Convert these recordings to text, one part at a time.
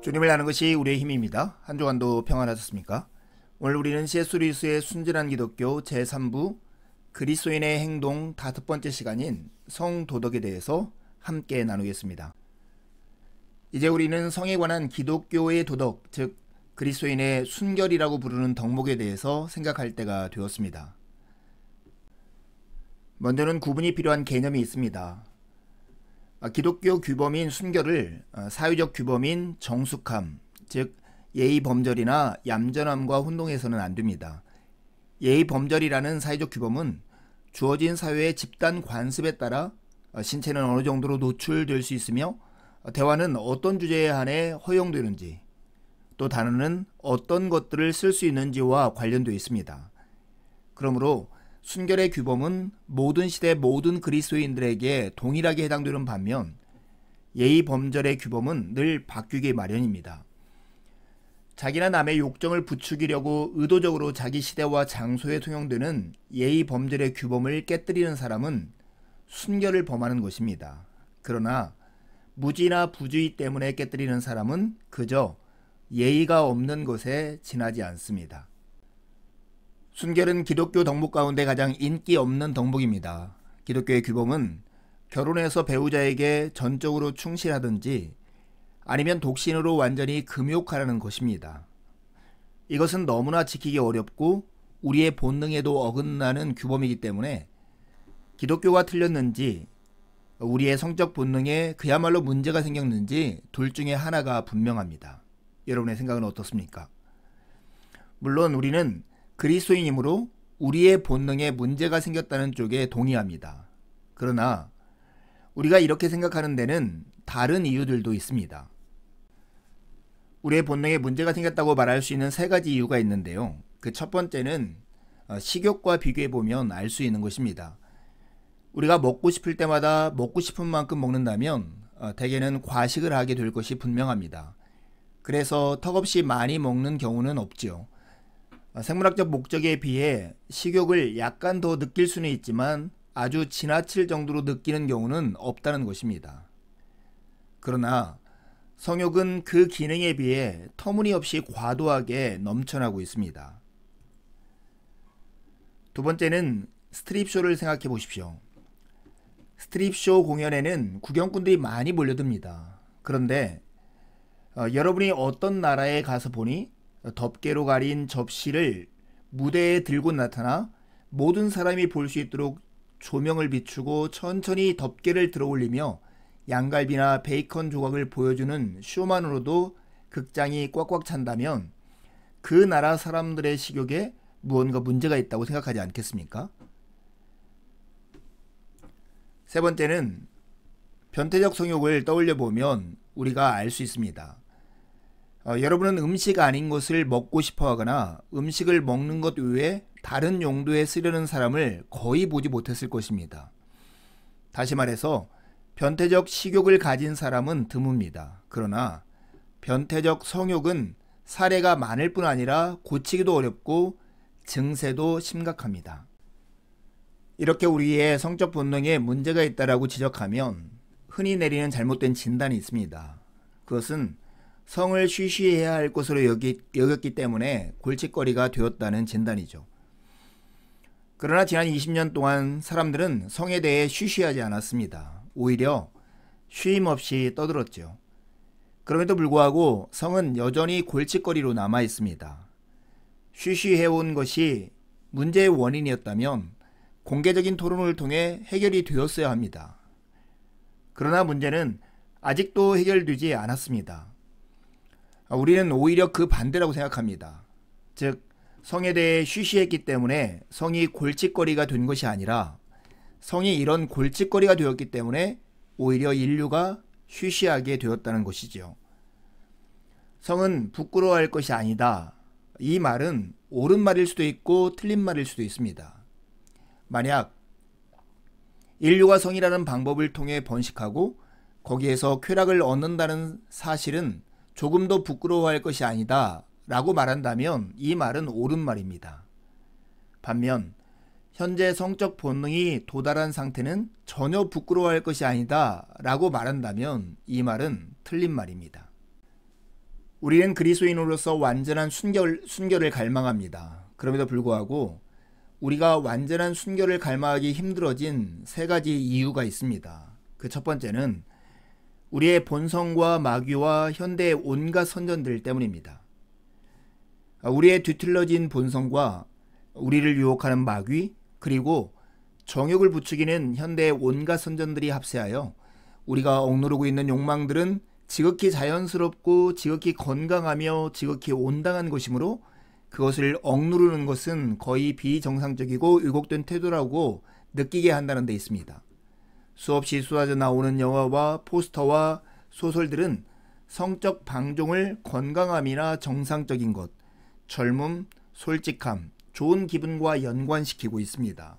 주님을 아는 것이 우리의 힘입니다. 한 주간도 평안하셨습니까? 오늘 우리는 C.S. 루이스의 순진한 기독교 제3부 그리스도인의 행동 5번째 시간인 성도덕에 대해서 함께 나누겠습니다. 이제 우리는 성에 관한 기독교의 도덕, 즉 그리스도인의 순결이라고 부르는 덕목에 대해서 생각할 때가 되었습니다. 먼저는 구분이 필요한 개념이 있습니다. 기독교 규범인 순결을 사회적 규범인 정숙함, 즉 예의범절이나 얌전함과 혼동해서는 안 됩니다. 예의범절이라는 사회적 규범은 주어진 사회의 집단 관습에 따라 신체는 어느 정도로 노출될 수 있으며 대화는 어떤 주제에 한해 허용되는지, 또 단어는 어떤 것들을 쓸 수 있는지와 관련되어 있습니다. 그러므로 순결의 규범은 모든 시대 모든 그리스도인들에게 동일하게 해당되는 반면 예의범절의 규범은 늘 바뀌기 마련입니다. 자기나 남의 욕정을 부추기려고 의도적으로 자기 시대와 장소에 통용되는 예의범절의 규범을 깨뜨리는 사람은 순결을 범하는 것입니다. 그러나 무지나 부주의 때문에 깨뜨리는 사람은 그저 예의가 없는 것에 지나지 않습니다. 순결은 기독교 덕목 가운데 가장 인기 없는 덕목입니다. 기독교의 규범은 결혼해서 배우자에게 전적으로 충실하든지 아니면 독신으로 완전히 금욕하라는 것입니다. 이것은 너무나 지키기 어렵고 우리의 본능에도 어긋나는 규범이기 때문에 기독교가 틀렸는지 우리의 성적 본능에 그야말로 문제가 생겼는지 둘 중에 하나가 분명합니다. 여러분의 생각은 어떻습니까? 물론 우리는 그리스도인이므로 우리의 본능에 문제가 생겼다는 쪽에 동의합니다. 그러나 우리가 이렇게 생각하는 데는 다른 이유들도 있습니다. 우리의 본능에 문제가 생겼다고 말할 수 있는 3가지 이유가 있는데요. 그 첫 번째는 식욕과 비교해보면 알 수 있는 것입니다. 우리가 먹고 싶을 때마다 먹고 싶은 만큼 먹는다면 대개는 과식을 하게 될 것이 분명합니다. 그래서 턱없이 많이 먹는 경우는 없지요. 생물학적 목적에 비해 식욕을 약간 더 느낄 수는 있지만 아주 지나칠 정도로 느끼는 경우는 없다는 것입니다. 그러나 성욕은 그 기능에 비해 터무니없이 과도하게 넘쳐나고 있습니다. 두 번째는 스트립쇼를 생각해 보십시오. 스트립쇼 공연에는 구경꾼들이 많이 몰려듭니다. 그런데 여러분이 어떤 나라에 가서 보니 덮개로 가린 접시를 무대에 들고 나타나 모든 사람이 볼 수 있도록 조명을 비추고 천천히 덮개를 들어 올리며 양갈비나 베이컨 조각을 보여주는 쇼만으로도 극장이 꽉꽉 찬다면 그 나라 사람들의 식욕에 무언가 문제가 있다고 생각하지 않겠습니까? 세 번째는 변태적 성욕을 떠올려 보면 우리가 알 수 있습니다. 여러분은 음식 아닌 것을 먹고 싶어 하거나 음식을 먹는 것 외에 다른 용도에 쓰려는 사람을 거의 보지 못했을 것입니다. 다시 말해서 변태적 식욕을 가진 사람은 드뭅니다. 그러나 변태적 성욕은 사례가 많을 뿐 아니라 고치기도 어렵고 증세도 심각합니다. 이렇게 우리의 성적 본능에 문제가 있다라고 지적하면 흔히 내리는 잘못된 진단이 있습니다. 그것은 성을 쉬쉬해야 할 것으로 여겼기 때문에 골칫거리가 되었다는 진단이죠. 그러나 지난 20년 동안 사람들은 성에 대해 쉬쉬하지 않았습니다. 오히려 쉼 없이 떠들었죠. 그럼에도 불구하고 성은 여전히 골칫거리로 남아 있습니다. 쉬쉬해온 것이 문제의 원인이었다면 공개적인 토론을 통해 해결이 되었어야 합니다. 그러나 문제는 아직도 해결되지 않았습니다. 우리는 오히려 그 반대라고 생각합니다. 즉 성에 대해 쉬쉬했기 때문에 성이 골칫거리가 된 것이 아니라 성이 이런 골칫거리가 되었기 때문에 오히려 인류가 쉬쉬하게 되었다는 것이지요. 성은 부끄러워할 것이 아니다. 이 말은 옳은 말일 수도 있고 틀린 말일 수도 있습니다. 만약 인류가 성이라는 방법을 통해 번식하고 거기에서 쾌락을 얻는다는 사실은 조금도 부끄러워할 것이 아니다 라고 말한다면 이 말은 옳은 말입니다. 반면 현재 성적 본능이 도달한 상태는 전혀 부끄러워할 것이 아니다 라고 말한다면 이 말은 틀린 말입니다. 우리는 그리스도인으로서 완전한 순결을 갈망합니다. 그럼에도 불구하고 우리가 완전한 순결을 갈망하기 힘들어진 세 가지 이유가 있습니다. 그 첫 번째는 우리의 본성과 마귀와 현대의 온갖 선전들 때문입니다. 우리의 뒤틀러진 본성과 우리를 유혹하는 마귀, 그리고 정욕을 부추기는 현대의 온갖 선전들이 합세하여 우리가 억누르고 있는 욕망들은 지극히 자연스럽고 지극히 건강하며 지극히 온당한 것이므로 그것을 억누르는 것은 거의 비정상적이고 왜곡된 태도라고 느끼게 한다는 데 있습니다. 수없이 쏟아져 나오는 영화와 포스터와 소설들은 성적 방종을 건강함이나 정상적인 것, 젊음, 솔직함, 좋은 기분과 연관시키고 있습니다.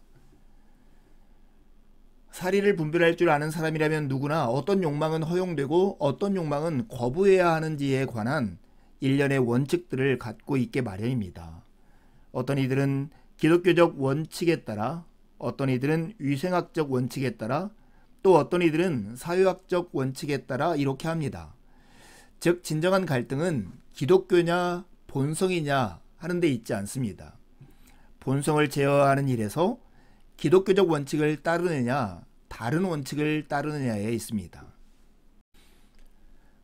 사리를 분별할 줄 아는 사람이라면 누구나 어떤 욕망은 허용되고 어떤 욕망은 거부해야 하는지에 관한 일련의 원칙들을 갖고 있게 마련입니다. 어떤 이들은 기독교적 원칙에 따라, 어떤 이들은 위생학적 원칙에 따라, 또 어떤 이들은 사회학적 원칙에 따라 이렇게 합니다. 즉 진정한 갈등은 기독교냐 본성이냐 하는 데 있지 않습니다. 본성을 제어하는 일에서 기독교적 원칙을 따르느냐 다른 원칙을 따르느냐에 있습니다.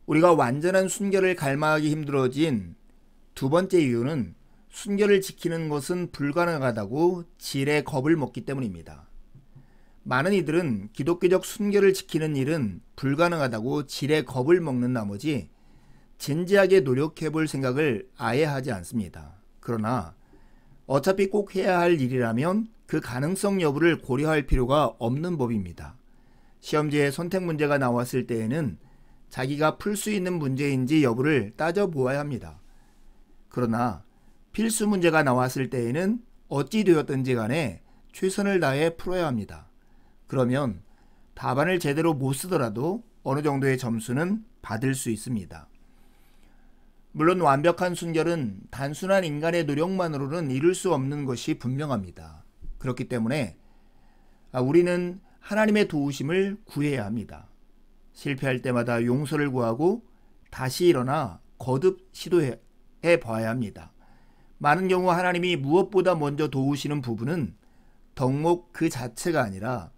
우리가 완전한 순결을 갈망하기 힘들어진 두 번째 이유는 순결을 지키는 것은 불가능하다고 지레 겁을 먹기 때문입니다. 많은 이들은 기독교적 순결을 지키는 일은 불가능하다고 지레 겁을 먹는 나머지 진지하게 노력해 볼 생각을 아예 하지 않습니다. 그러나 어차피 꼭 해야 할 일이라면 그 가능성 여부를 고려할 필요가 없는 법입니다. 시험지에 선택 문제가 나왔을 때에는 자기가 풀 수 있는 문제인지 여부를 따져보아야 합니다. 그러나 필수 문제가 나왔을 때에는 어찌 되었든지 간에 최선을 다해 풀어야 합니다. 그러면 답안을 제대로 못 쓰더라도 어느 정도의 점수는 받을 수 있습니다. 물론 완벽한 순결은 단순한 인간의 노력만으로는 이룰 수 없는 것이 분명합니다. 그렇기 때문에 우리는 하나님의 도우심을 구해야 합니다. 실패할 때마다 용서를 구하고 다시 일어나 거듭 시도해 봐야 합니다. 많은 경우 하나님이 무엇보다 먼저 도우시는 부분은 덕목 그 자체가 아니라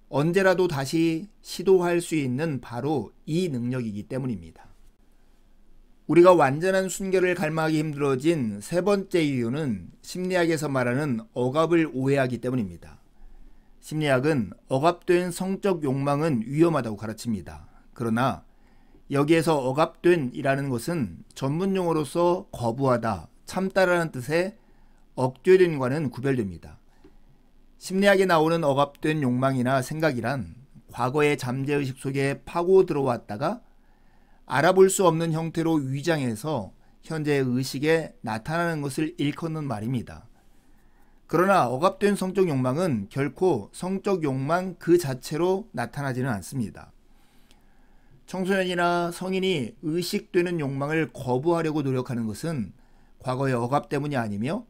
언제라도 다시 시도할 수 있는 바로 이 능력이기 때문입니다. 우리가 완전한 순결을 갈망하기 힘들어진 세 번째 이유는 심리학에서 말하는 억압을 오해하기 때문입니다. 심리학은 억압된 성적 욕망은 위험하다고 가르칩니다. 그러나 여기에서 억압된 이라는 것은 전문용어로서 거부하다, 참다라는 뜻의 억제된과는 구별됩니다. 심리학에 나오는 억압된 욕망이나 생각이란 과거의 잠재의식 속에 파고 들어왔다가 알아볼 수 없는 형태로 위장해서 현재의 의식에 나타나는 것을 일컫는 말입니다. 그러나 억압된 성적 욕망은 결코 성적 욕망 그 자체로 나타나지는 않습니다. 청소년이나 성인이 의식되는 욕망을 거부하려고 노력하는 것은 과거의 억압 때문이 아니며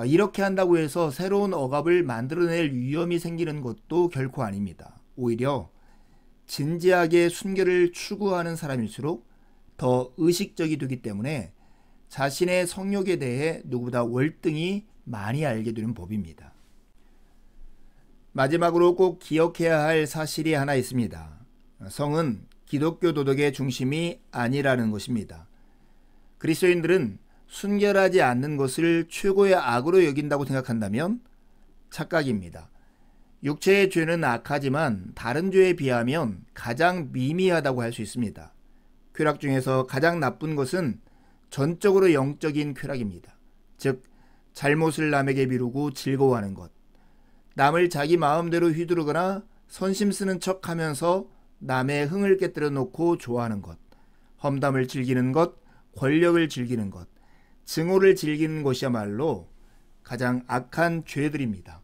이렇게 한다고 해서 새로운 억압을 만들어낼 위험이 생기는 것도 결코 아닙니다. 오히려 진지하게 순결을 추구하는 사람일수록 더 의식적이 되기 때문에 자신의 성욕에 대해 누구보다 월등히 많이 알게 되는 법입니다. 마지막으로 꼭 기억해야 할 사실이 하나 있습니다. 성은 기독교 도덕의 중심이 아니라는 것입니다. 그리스도인들은 순결하지 않는 것을 최고의 악으로 여긴다고 생각한다면 착각입니다. 육체의 죄는 악하지만 다른 죄에 비하면 가장 미미하다고 할 수 있습니다. 쾌락 중에서 가장 나쁜 것은 전적으로 영적인 쾌락입니다. 즉 잘못을 남에게 미루고 즐거워하는 것, 남을 자기 마음대로 휘두르거나 선심 쓰는 척하면서 남의 흥을 깨뜨려 놓고 좋아하는 것, 험담을 즐기는 것, 권력을 즐기는 것, 증오를 즐기는 것이야말로 가장 악한 죄들입니다.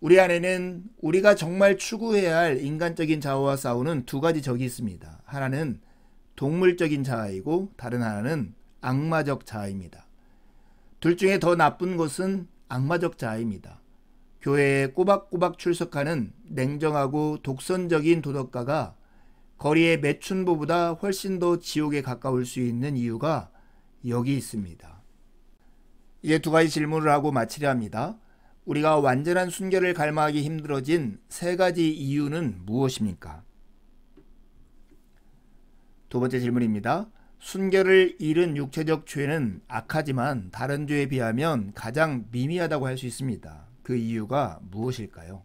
우리 안에는 우리가 정말 추구해야 할 인간적인 자아와 싸우는 두 가지 적이 있습니다. 하나는 동물적인 자아이고 다른 하나는 악마적 자아입니다. 둘 중에 더 나쁜 것은 악마적 자아입니다. 교회에 꼬박꼬박 출석하는 냉정하고 독선적인 도덕가가 거리의 매춘부보다 훨씬 더 지옥에 가까울 수 있는 이유가 여기 있습니다. 이제 두 가지 질문을 하고 마치려 합니다. 우리가 완전한 순결을 갈망하기 힘들어진 세 가지 이유는 무엇입니까? 두 번째 질문입니다. 순결을 잃은 육체적 죄는 악하지만 다른 죄에 비하면 가장 미미하다고 할 수 있습니다. 그 이유가 무엇일까요?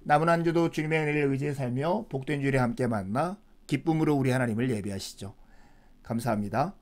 남은 한 주도 주님의 은혜를 의지해 살며 복된 주일에 함께 만나 기쁨으로 우리 하나님을 예배하시죠. 감사합니다.